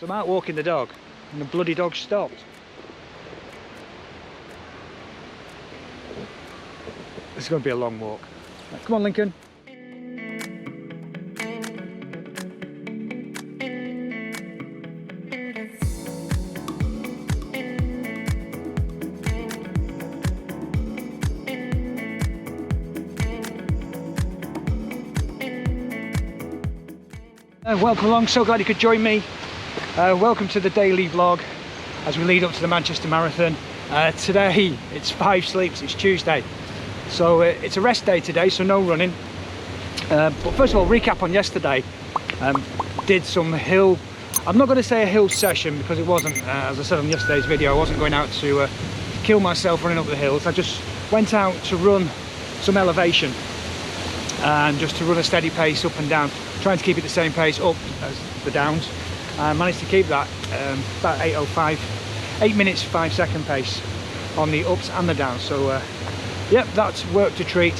So I'm out walking the dog and the bloody dog stopped. This is going to be a long walk. Right, come on, Lincoln. Welcome along, so glad you could join me. Welcome to the daily vlog as we lead up to the Manchester Marathon. Today it's 5 sleeps, it's Tuesday, so it's a rest day today, so no running. But first of all, recap on yesterday. Did some hill, I'm not going to say a hill session because it wasn't, as I said on yesterday's video, I wasn't going out to kill myself running up the hills. I just went out to run some elevation and just to run a steady pace up and down, trying to keep it the same pace up as the downs. I managed to keep that about 8 minutes 5 second pace on the ups and the downs, so yep, that's worked a treat.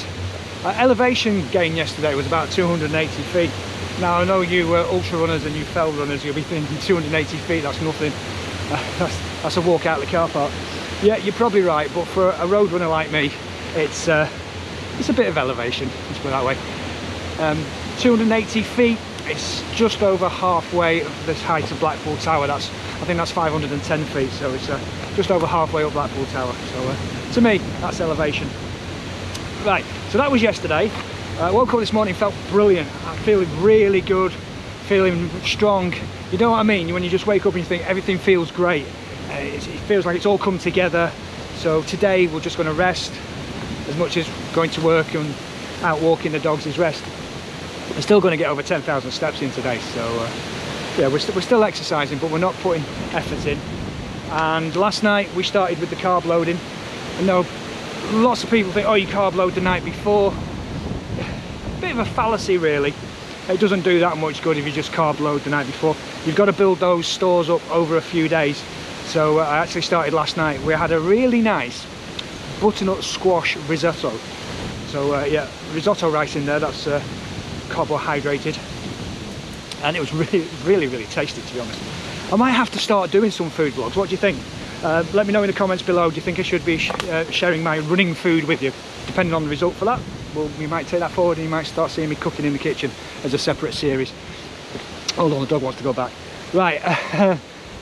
Elevation gain yesterday was about 280 feet. Now I know you ultra runners and you fell runners, you'll be thinking 280 feet, that's nothing. That's a walk out of the car park. Yeah, you're probably right, but for a road runner like me, it's a bit of elevation, let's put it that way. 280 feet, it's just over halfway of this height of Blackpool Tower. I think that's 510 feet, so it's just over halfway up Blackpool Tower. So to me, that's elevation. Right, so that was yesterday. Woke up this morning, felt brilliant. I'm feeling really good, feeling strong. You know what I mean? When you just wake up and you think everything feels great. It feels like it's all come together. So today we're just going to rest as much as going to work and out walking the dogs is rest. We're still going to get over 10,000 steps in today, so yeah, we're still exercising, but we're not putting effort in. And last night we started with the carb loading. I know lots of people think, oh, you carb load the night before. Bit of a fallacy really. It doesn't do that much good if you just carb load the night before. You've got to build those stores up over a few days. So I actually started last night. We had a really nice butternut squash risotto. So yeah, risotto rice in there, that's carbohydrated, and it was really tasty, to be honest. I might have to start doing some food vlogs. What do you think? Let me know in the comments below. Do you think I should be sharing my running food with you? Depending on the result for that, well, we might take that forward and you might start seeing me cooking in the kitchen as a separate series. Hold on, the dog wants to go back. Right,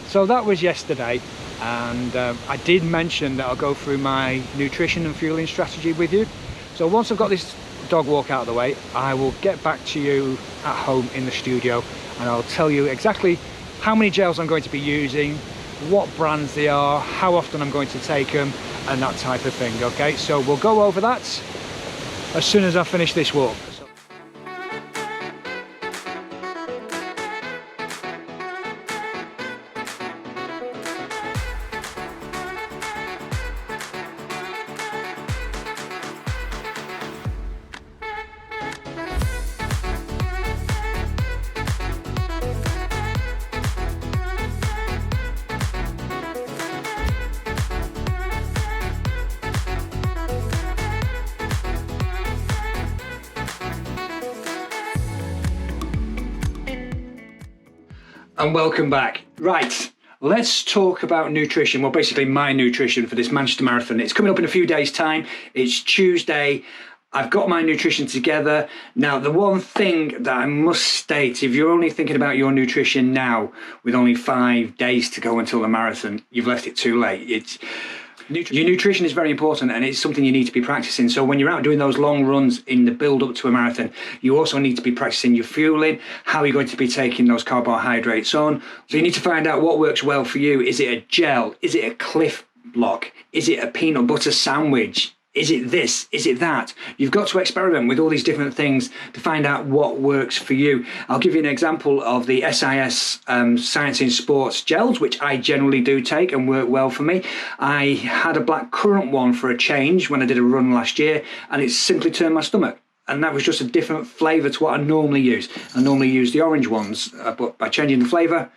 so that was yesterday, and I did mention that I'll go through my nutrition and fueling strategy with you. So once I've got this dog walk out of the way, I will get back to you at home in the studio and I'll tell you exactly how many gels I'm going to be using, what brands they are, how often I'm going to take them, and that type of thing. Okay, so we'll go over that as soon as I finish this walk. And welcome back. Right, let's talk about nutrition. Well, basically my nutrition for this Manchester Marathon. It's coming up in a few days' time. It's Tuesday. I've got my nutrition together. Now, the one thing that I must state, if you're only thinking about your nutrition now with only 5 days to go until the marathon, you've left it too late. Your nutrition is very important and it's something you need to be practicing. So when you're out doing those long runs in the build up to a marathon, you also need to be practicing your fueling, how you're going to be taking those carbohydrates on. So you need to find out what works well for you. Is it a gel? Is it a Cliff Block? Is it a peanut butter sandwich? Is it this? Is it that? You've got to experiment with all these different things to find out what works for you. I'll give you an example of the SIS Science in Sports gels, which I generally do take and work well for me. I had a black currant one for a change when I did a run last year, and it simply turned my stomach. And that was just a different flavour to what I normally use. I normally use the orange ones, but by changing the flavour,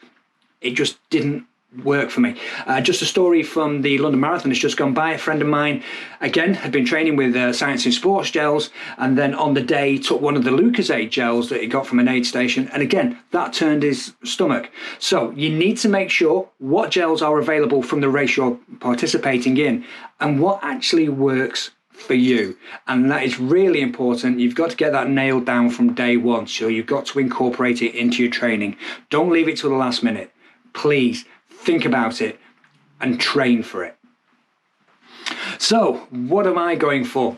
it just didn't work for me. Just a story from the London Marathon has just gone by. A friend of mine, again, had been training with Science in Sports gels, and then on the day took one of the Lucozade gels that he got from an aid station, and again, that turned his stomach. So you need to make sure what gels are available from the race you're participating in and what actually works for you, and that is really important. You've got to get that nailed down from day one, so you've got to incorporate it into your training. Don't leave it till the last minute. Please think about it and train for it. So what am I going for?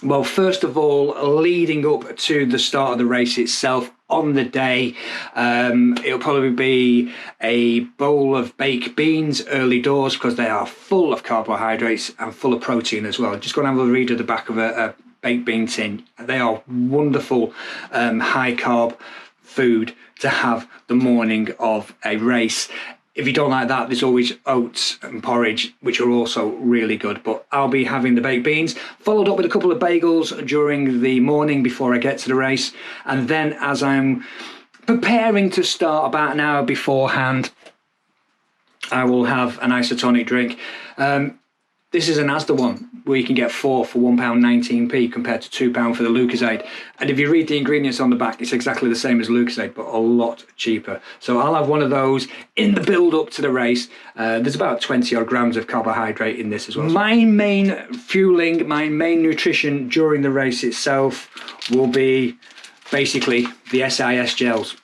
Well, first of all, leading up to the start of the race itself, on the day, it'll probably be a bowl of baked beans early doors, because they are full of carbohydrates and full of protein as well. Just go and have a read at the back of a baked bean tin. They are wonderful high carb food to have the morning of a race. If you don't like that, there's always oats and porridge, which are also really good. But I'll be having the baked beans, followed up with a couple of bagels during the morning before I get to the race. And then as I'm preparing to start about an hour beforehand, I will have an isotonic drink. This is an Asda one, where you can get 4 for £1.19p compared to £2 for the Lucozade. And if you read the ingredients on the back, it's exactly the same as Lucozade, but a lot cheaper. So I'll have one of those in the build up to the race. There's about 20 odd grams of carbohydrate in this as well. My main fueling, my main nutrition during the race itself will be basically the SIS gels.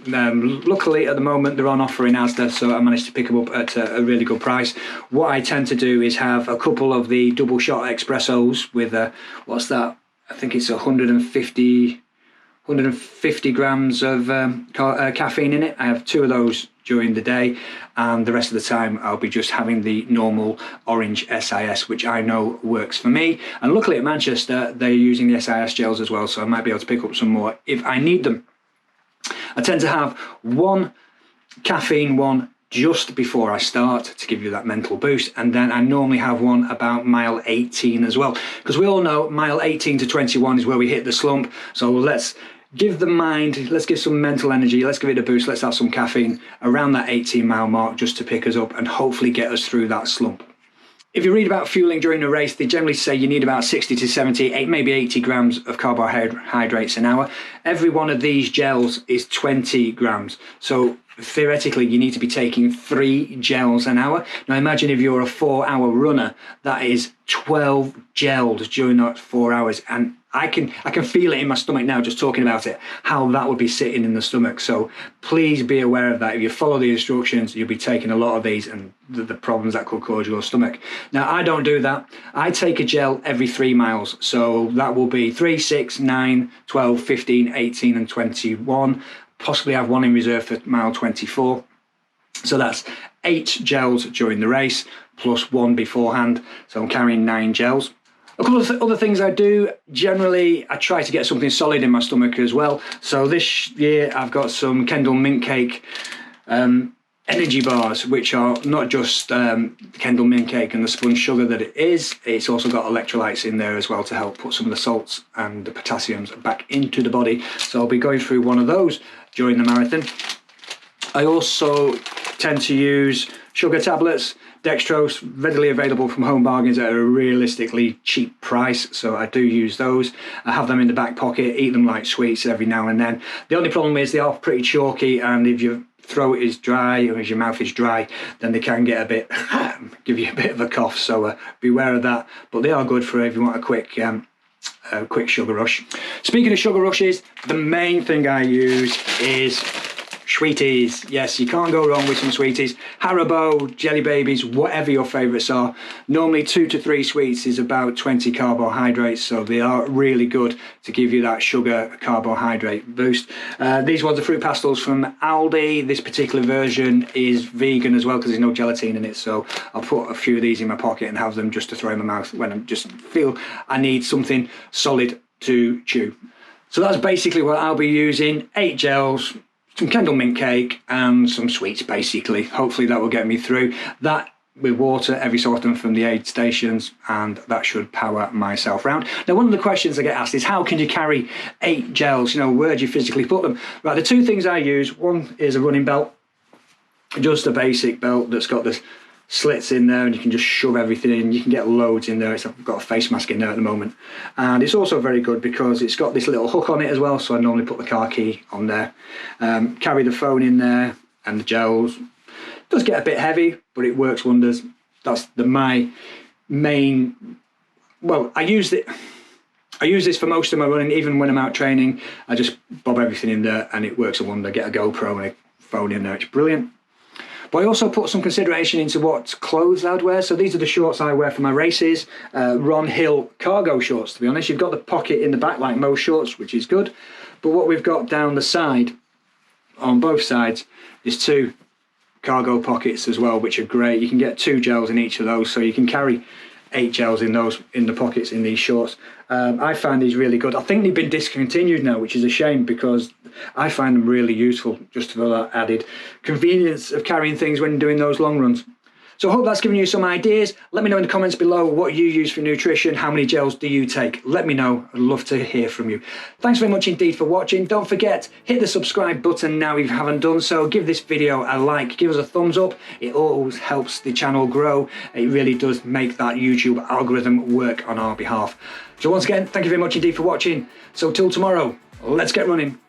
Luckily at the moment they're on offer in Asda, so I managed to pick them up at a really good price. What I tend to do is have a couple of the double shot espressos with what's that, I think it's 150 grams of caffeine in it. I have 2 of those during the day, and the rest of the time I'll be just having the normal orange SIS, which I know works for me. And luckily at Manchester they're using the SIS gels as well, so I might be able to pick up some more if I need them. I tend to have one caffeine one just before I start to give you that mental boost, and then I normally have one about mile 18 as well, because we all know mile 18 to 21 is where we hit the slump. So let's give the mind, let's give some mental energy, let's give it a boost, let's have some caffeine around that 18 mile mark just to pick us up and hopefully get us through that slump. If you read about fueling during a race, they generally say you need about 60 to 70, maybe 80 grams of carbohydrates an hour. Every one of these gels is 20 grams. So theoretically, you need to be taking 3 gels an hour. Now imagine if you're a 4-hour runner, that is 12 gels during that 4 hours. And I can feel it in my stomach now just talking about it, how that would be sitting in the stomach. So please be aware of that. If you follow the instructions, you'll be taking a lot of these and the problems that could cause your stomach. Now, I don't do that. I take a gel every 3 miles. So that will be 3, 6, 9, 12, 15, 18 and 21. Possibly have one in reserve for mile 24. So that's 8 gels during the race plus 1 beforehand. So I'm carrying 9 gels. A couple of other things I do, generally I try to get something solid in my stomach as well. So this year I've got some Kendall Mint Cake energy bars, which are not just Kendall Mint Cake and the spun sugar that it is, it's also got electrolytes in there as well to help put some of the salts and the potassiums back into the body. So I'll be going through one of those during the marathon. I also tend to use sugar tablets, dextrose, readily available from Home Bargains at a realistically cheap price, so I do use those. I have them in the back pocket, eat them like sweets every now and then. The only problem is they are pretty chalky, and if your throat is dry or if your mouth is dry, then they can get a bit, give you a bit of a cough, so beware of that. But they are good for if you want a quick sugar rush. Speaking of sugar rushes, the main thing I use is sweeties. Yes, you can't go wrong with some sweeties. Haribo, Jelly Babies, whatever your favourites are. Normally 2 to 3 sweets is about 20 carbohydrates, so they are really good to give you that sugar carbohydrate boost. These ones are fruit pastels from Aldi. This particular version is vegan as well because there's no gelatin in it, so I'll put a few of these in my pocket and have them just to throw in my mouth when I just feel I need something solid to chew. So that's basically what I'll be using. 8 gels, some Kendall Mint Cake and some sweets basically. Hopefully that will get me through. That with water every so often from the aid stations, and that should power myself round. Now, one of the questions I get asked is how can you carry 8 gels? You know, where do you physically put them? Right, the 2 things I use, one is a running belt. just a basic belt that's got the slits in there, and you can just shove everything in. You can get loads in there. I've got a face mask in there at the moment, and it's also very good because it's got this little hook on it as well, so I normally put the car key on there. Carry the phone in there and the gels. It does get a bit heavy, but it works wonders. That's my main, well, I use this for most of my running. Even when I'm out training, I just bob everything in there and it works a wonder. Get a GoPro and a phone in there, it's brilliant. But I also put some consideration into what clothes I'd wear. So these are the shorts I wear for my races. Ron Hill cargo shorts, to be honest. You've got the pocket in the back like most shorts, which is good. But what we've got down the side, on both sides, is 2 cargo pockets as well, which are great. You can get 2 gels in each of those, so you can carry 8 gels in the pockets in these shorts. I find these really good. I think they've been discontinued now, which is a shame because I find them really useful, just for that added convenience of carrying things when doing those long runs. So I hope that's given you some ideas. Let me know in the comments below what you use for nutrition. How many gels do you take? Let me know. I'd love to hear from you. Thanks very much indeed for watching. Don't forget, hit the subscribe button now if you haven't done so. Give this video a like. Give us a thumbs up. It always helps the channel grow. It really does make that YouTube algorithm work on our behalf. So once again, thank you very much indeed for watching. So till tomorrow, let's get running.